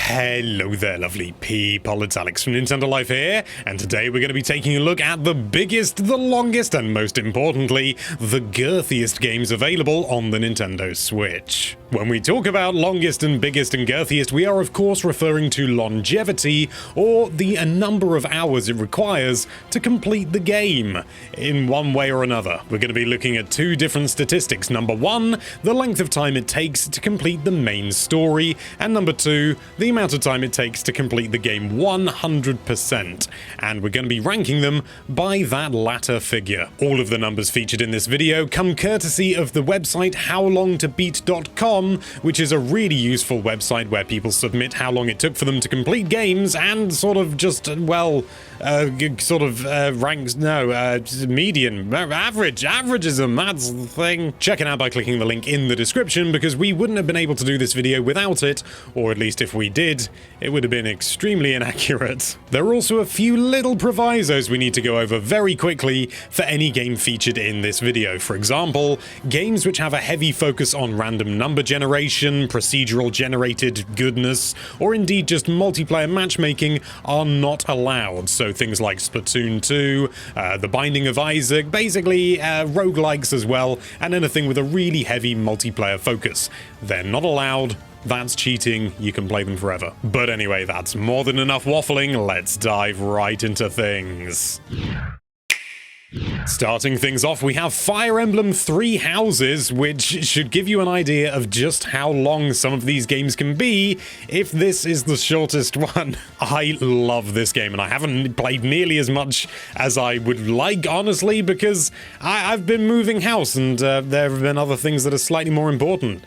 Hello there, lovely people. It's Alex from Nintendo Life here, and today we're going to be taking a look at the biggest, the longest, and most importantly, the girthiest games available on the Nintendo Switch. When we talk about longest and biggest and girthiest, we are of course referring to longevity, or the number of hours it requires to complete the game, in one way or another. We're going to be looking at two different statistics. Number one, the length of time it takes to complete the main story, and number two, the amount of time it takes to complete the game 100%, and we're going to be ranking them by that latter figure. All of the numbers featured in this video come courtesy of the website howlongtobeat.com, which is a really useful website where people submit how long it took for them to complete games and sort of just, median, averagism, that's the thing. Check it out by clicking the link in the description, because we wouldn't have been able to do this video without it, or at least if we did, it would have been extremely inaccurate. There are also a few little provisos we need to go over very quickly for any game featured in this video. For example, games which have a heavy focus on random number generation, procedural generated goodness, or indeed just multiplayer matchmaking are not allowed. So things like Splatoon 2, The Binding of Isaac, basically roguelikes as well, and anything with a really heavy multiplayer focus. They're not allowed. That's cheating, you can play them forever. But anyway, that's more than enough waffling, let's dive right into things. Starting things off, we have Fire Emblem Three Houses, which should give you an idea of just how long some of these games can be if this is the shortest one. I love this game, and I haven't played nearly as much as I would like, honestly, because I've been moving house, and there have been other things that are slightly more important,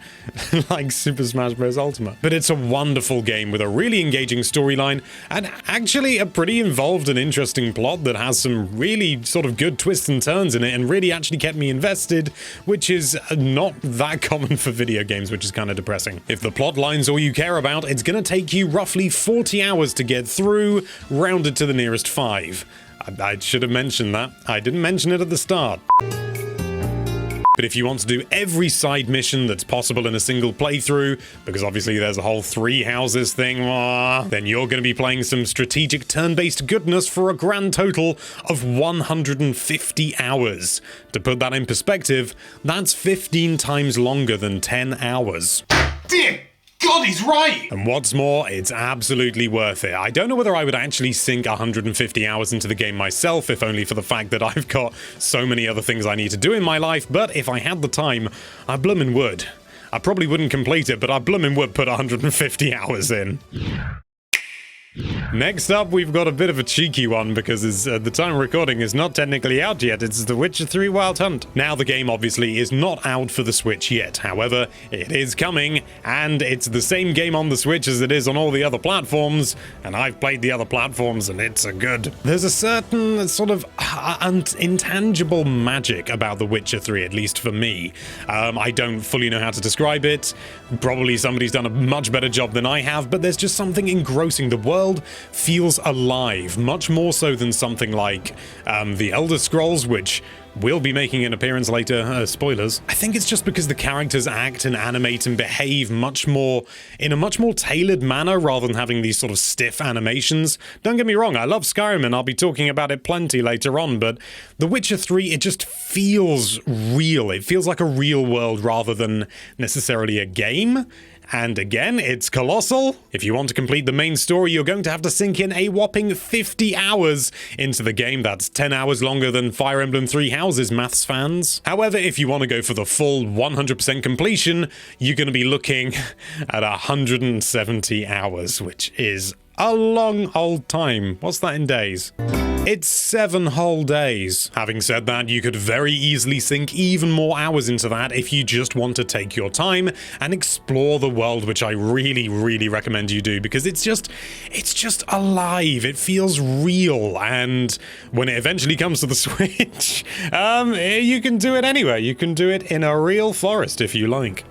like Super Smash Bros. Ultimate. But it's a wonderful game with a really engaging storyline, and actually a pretty involved and interesting plot that has some really sort of good twists and turns in it, and really actually kept me invested, which is not that common for video games, which is kind of depressing. If the plot line's all you care about, it's going to take you roughly 40 hours to get through, rounded to the nearest 5. I should have mentioned that. I didn't mention it at the start. But if you want to do every side mission that's possible in a single playthrough, because obviously there's a whole Three Houses thing, then you're going to be playing some strategic turn-based goodness for a grand total of 150 hours. To put that in perspective, that's 15 times longer than 10 hours. Dear God, he's right! And what's more, it's absolutely worth it. I don't know whether I would actually sink 150 hours into the game myself, if only for the fact that I've got so many other things I need to do in my life, but if I had the time, I bloomin' would. I probably wouldn't complete it, but I bloomin' would put 150 hours in. Next up, we've got a bit of a cheeky one, because the time of recording is not technically out yet. It's The Witcher 3 Wild Hunt. Now, the game obviously is not out for the Switch yet. However, it is coming, and it's the same game on the Switch as it is on all the other platforms, and I've played the other platforms, and it's a good. There's a certain sort of intangible magic about The Witcher 3, at least for me. I don't fully know how to describe it. Probably somebody's done a much better job than I have, but there's just something engrossing. The world feels alive, much more so than something like The Elder Scrolls, which will be making an appearance later, spoilers. I think it's just because the characters act and animate and behave in a much more tailored manner, rather than having these sort of stiff animations. Don't get me wrong, I love Skyrim and I'll be talking about it plenty later on, but The Witcher 3, it just feels real. It feels like a real world rather than necessarily a game. And again, it's colossal. If you want to complete the main story, you're going to have to sink in a whopping 50 hours into the game. That's 10 hours longer than Fire Emblem Three Houses, maths fans. However, if you want to go for the full 100% completion, you're going to be looking at 170 hours, which is a long old time. What's that in days? It's 7 whole days. Having said that, you could very easily sink even more hours into that if you just want to take your time and explore the world, which I really, really recommend you do, because it's just alive. It feels real, and when it eventually comes to the Switch, you can do it anywhere. You can do it in a real forest if you like.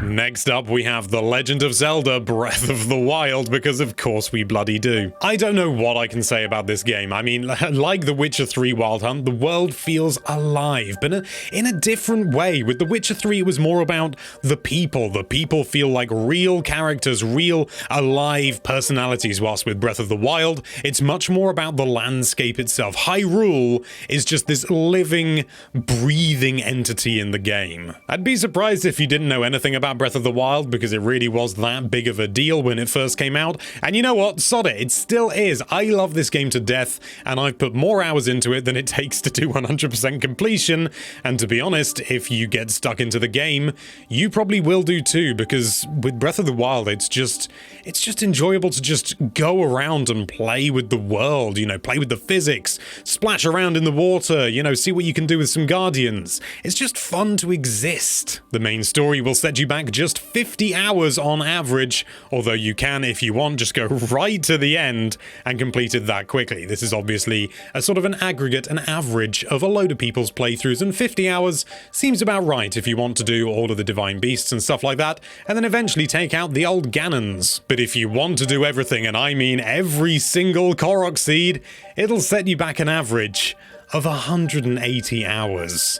Next up, we have The Legend of Zelda Breath of the Wild, because of course we bloody do. I don't know what I can say about this game. I mean, like The Witcher 3 Wild Hunt, the world feels alive, but in a different way. With The Witcher 3, it was more about the people. The people feel like real characters, real alive personalities, whilst with Breath of the Wild, it's much more about the landscape itself. Hyrule is just this living, breathing entity in the game. I'd be surprised if you didn't know anything about Breath of the Wild, because it really was that big of a deal when it first came out. And you know what? Sod it still is. I love this game to death, and I've put more hours into it than it takes to do 100% completion. And to be honest, if you get stuck into the game, you probably will do too, because with Breath of the Wild, it's just enjoyable to just go around and play with the world, you know, play with the physics, splash around in the water, you know, see what you can do with some guardians. It's just fun to exist. The main story will set you back just 50 hours on average, although you can, if you want, just go right to the end and complete it that quickly. This is obviously a sort of an aggregate, an average of a load of people's playthroughs, and 50 hours seems about right if you want to do all of the divine beasts and stuff like that, and then eventually take out the old Ganons. But if you want to do everything, and I mean every single Korok seed, it'll set you back an average of 180 hours.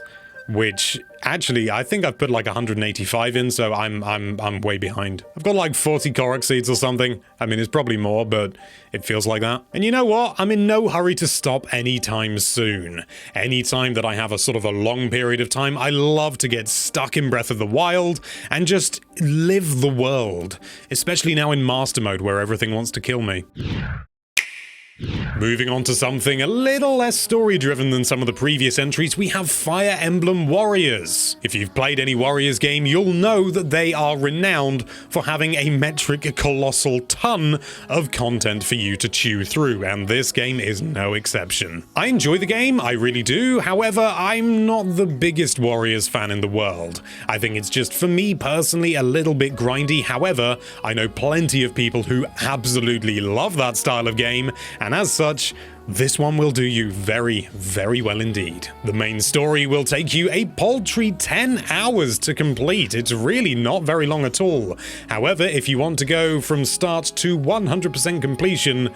Which, actually, I think I've put like 185 in, so I'm way behind. I've got like 40 Korok seeds or something. I mean, it's probably more, but it feels like that. And you know what? I'm in no hurry to stop anytime soon. Anytime that I have a sort of a long period of time, I love to get stuck in Breath of the Wild and just live the world. Especially now in Master Mode, where everything wants to kill me. Moving on to something a little less story-driven than some of the previous entries, we have Fire Emblem Warriors. If you've played any Warriors game, you'll know that they are renowned for having a metric colossal ton of content for you to chew through, and this game is no exception. I enjoy the game, I really do. However, I'm not the biggest Warriors fan in the world. I think it's just, for me personally, a little bit grindy. However, I know plenty of people who absolutely love that style of game, and as such, this one will do you very, very well indeed. The main story will take you a paltry 10 hours to complete. It's really not very long at all. However, if you want to go from start to 100% completion,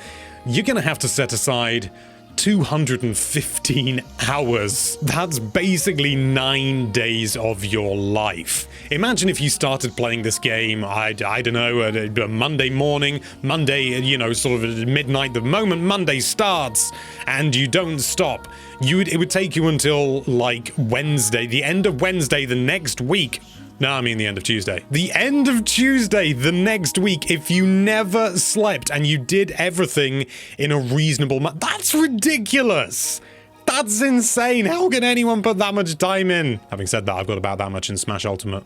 you're gonna have to set aside 215 hours. That's basically 9 days of your life. Imagine if you started playing this game, I don't know, a Monday morning, Monday, you know, sort of at midnight, the moment Monday starts, and you don't stop. It would take you until, like, Wednesday, the end of Wednesday the next week. No, I mean the end of Tuesday. The end of Tuesday the next week if you never slept and you did everything in a reasonable That's ridiculous! That's insane! How can anyone put that much time in? Having said that, I've got about that much in Smash Ultimate.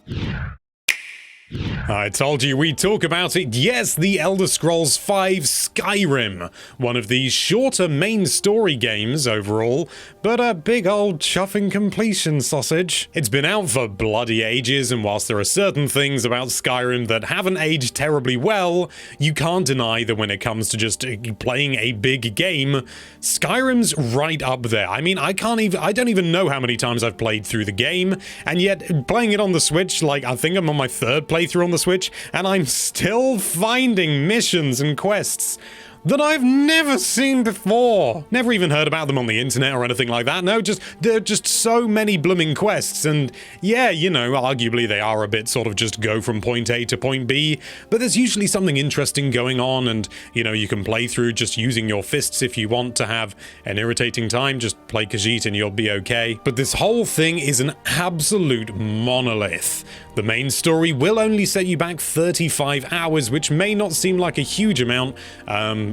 I told you we'd talk about it. Yes, the Elder Scrolls V Skyrim. One of these shorter main story games overall, but a big old chuffing completion sausage. It's been out for bloody ages, and whilst there are certain things about Skyrim that haven't aged terribly well, you can't deny that when it comes to just playing a big game, Skyrim's right up there. I mean, I don't even know how many times I've played through the game, and yet playing it on the Switch, like, I think I'm on my third playthrough on the Switch, and I'm still finding missions and quests that I've never seen before. Never even heard about them on the internet or anything like that. No, there are just so many blooming quests, and yeah, you know, arguably they are a bit sort of just go from point A to point B, but there's usually something interesting going on, and, you know, you can play through just using your fists if you want to have an irritating time. Just play Khajiit and you'll be okay. But this whole thing is an absolute monolith. The main story will only set you back 35 hours, which may not seem like a huge amount,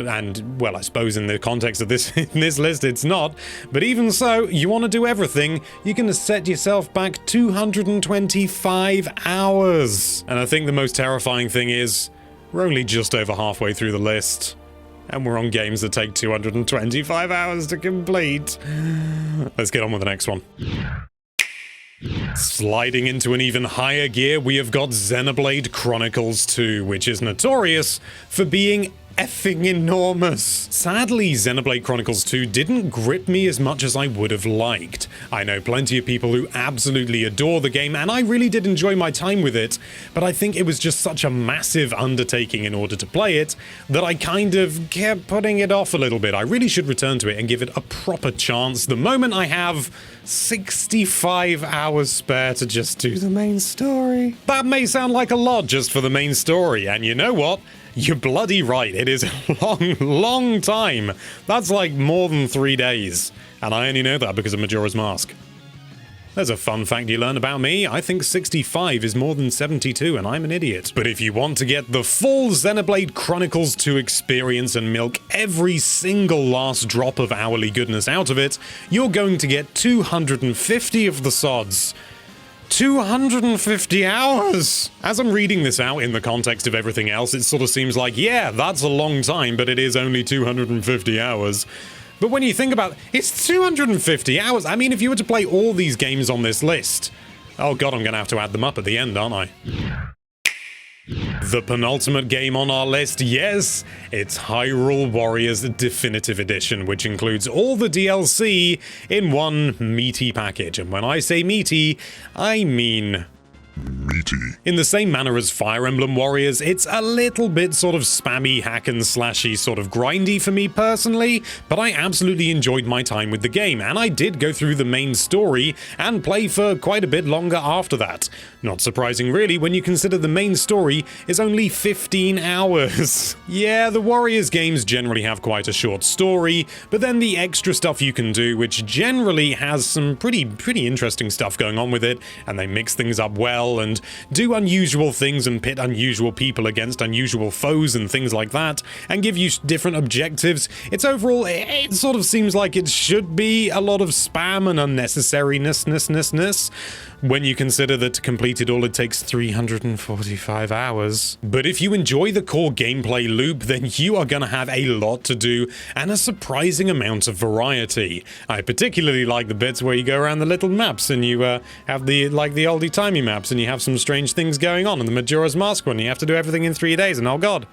and, well, I suppose in the context of this in this list, it's not. But even so, you want to do everything, you're going to set yourself back 225 hours. And I think the most terrifying thing is, we're only just over halfway through the list. And we're on games that take 225 hours to complete. Let's get on with the next one. Sliding into an even higher gear, we have got Xenoblade Chronicles 2, which is notorious for being effing enormous. Sadly, Xenoblade Chronicles 2 didn't grip me as much as I would have liked. I know plenty of people who absolutely adore the game, and I really did enjoy my time with it, but I think it was just such a massive undertaking in order to play it that I kind of kept putting it off a little bit. I really should return to it and give it a proper chance the moment I have 65 hours spare to just do the main story. That may sound like a lot just for the main story, and you know what? You're bloody right, it is a long time. That's like more than 3 days, and I only know that because of Majora's Mask. There's a fun fact you learn about me. I think 65 is more than 72, and I'm an idiot. But if you want to get the full Xenoblade Chronicles 2 experience and milk every single last drop of hourly goodness out of it, you're going to get 250 of the sods. 250 hours! As I'm reading this out in the context of everything else, it sort of seems like, yeah, that's a long time, but it is only 250 hours. But when you think about it, it's 250 hours. I mean, if you were to play all these games on this list... Oh god, I'm going to have to add them up at the end, aren't I? The penultimate game on our list, yes, it's Hyrule Warriors Definitive Edition, which includes all the DLC in one meaty package. And when I say meaty, I mean... meaty. In the same manner as Fire Emblem Warriors, it's a little bit sort of spammy, hack and slashy, sort of grindy for me personally, but I absolutely enjoyed my time with the game, and I did go through the main story and play for quite a bit longer after that. Not surprising really when you consider the main story is only 15 hours. Yeah, the Warriors games generally have quite a short story, but then the extra stuff you can do, which generally has some pretty interesting stuff going on with it, and they mix things up well and do unusual things and pit unusual people against unusual foes and things like that, and give you different objectives. It's overall, it sort of seems like it should be a lot of spam and unnecessariness when you consider that to complete it all it takes 345 hours. But if you enjoy the core gameplay loop, then you are gonna have a lot to do and a surprising amount of variety. I particularly like the bits where you go around the little maps and you have the oldie-timey maps and you have some strange things going on, and the Majora's Mask one, you have to do everything in 3 days, and oh god.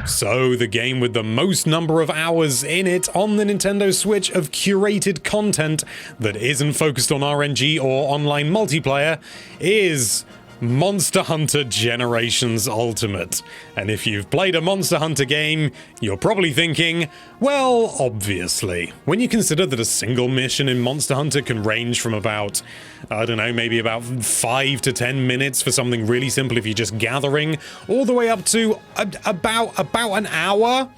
So, the game with the most number of hours in it on the Nintendo Switch of curated content that isn't focused on RNG or online multiplayer is Monster Hunter Generations Ultimate. And if you've played a Monster Hunter game, you're probably thinking, well, obviously. When you consider that a single mission in Monster Hunter can range from about, I don't know, maybe about 5 to 10 minutes for something really simple if you're just gathering, all the way up to about an hour,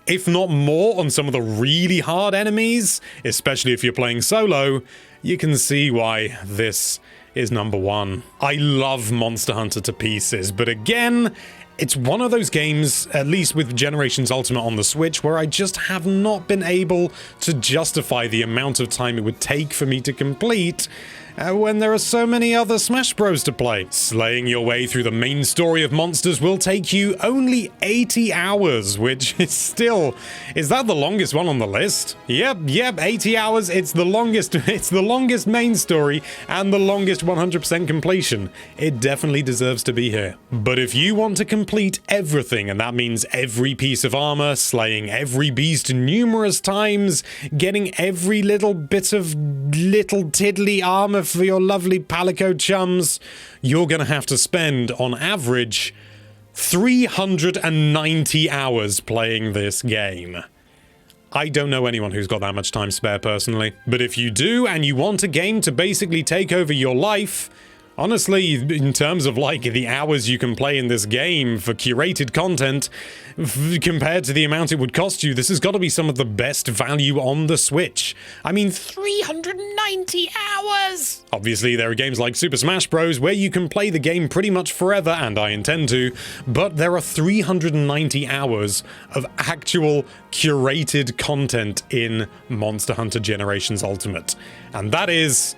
if not more, on some of the really hard enemies, especially if you're playing solo, you can see why this is number one. I love Monster Hunter to pieces, but again, it's one of those games, at least with Generations Ultimate on the Switch, where I just have not been able to justify the amount of time it would take for me to complete when there are so many other Smash Bros to play. Slaying your way through the main story of monsters will take you only 80 hours, which is still... Is that the longest one on the list? Yep, 80 hours. It's the longest main story and the longest 100% completion. It definitely deserves to be here. But if you want to complete everything, and that means every piece of armor, slaying every beast numerous times, getting every little bit of little tiddly armor for your lovely Palico chums, you're gonna have to spend, on average, 390 hours playing this game. I don't know anyone who's got that much time spare personally, but if you do and you want a game to basically take over your life, honestly, in terms of like the hours you can play in this game for curated content, compared to the amount it would cost you, this has got to be some of the best value on the Switch. I mean, 390 hours! Obviously, there are games like Super Smash Bros. Where you can play the game pretty much forever, and I intend to, but there are 390 hours of actual curated content in Monster Hunter Generations Ultimate. And that is...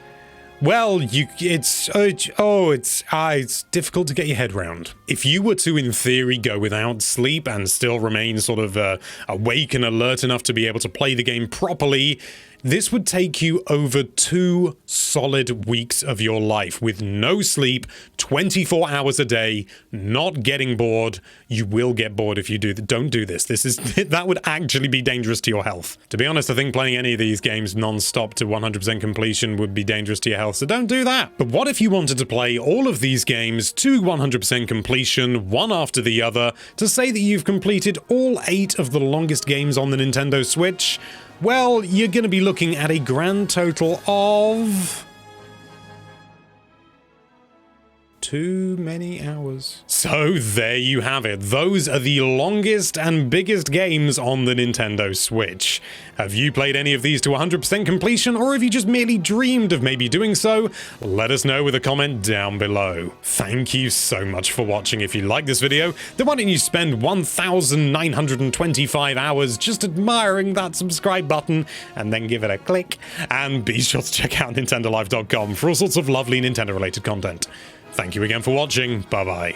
well, it's difficult to get your head round. If you were to, in theory, go without sleep and still remain sort of awake and alert enough to be able to play the game properly, this would take you over 2 solid weeks of your life with no sleep, 24 hours a day, not getting bored. You will get bored if you do. Don't do this. That would actually be dangerous to your health. To be honest, I think playing any of these games non-stop to 100% completion would be dangerous to your health, so don't do that. But what if you wanted to play all of these games to 100% completion, one after the other, to say that you've completed all 8 of the longest games on the Nintendo Switch? Well, you're going to be looking at a grand total of... too many hours. So there you have it. Those are the longest and biggest games on the Nintendo Switch. Have you played any of these to 100% completion, or have you just merely dreamed of maybe doing so? Let us know with a comment down below. Thank you so much for watching. If you like this video, then why don't you spend 1,925 hours just admiring that subscribe button and then give it a click. And be sure to check out nintendolive.com for all sorts of lovely Nintendo related content. Thank you again for watching. Bye-bye.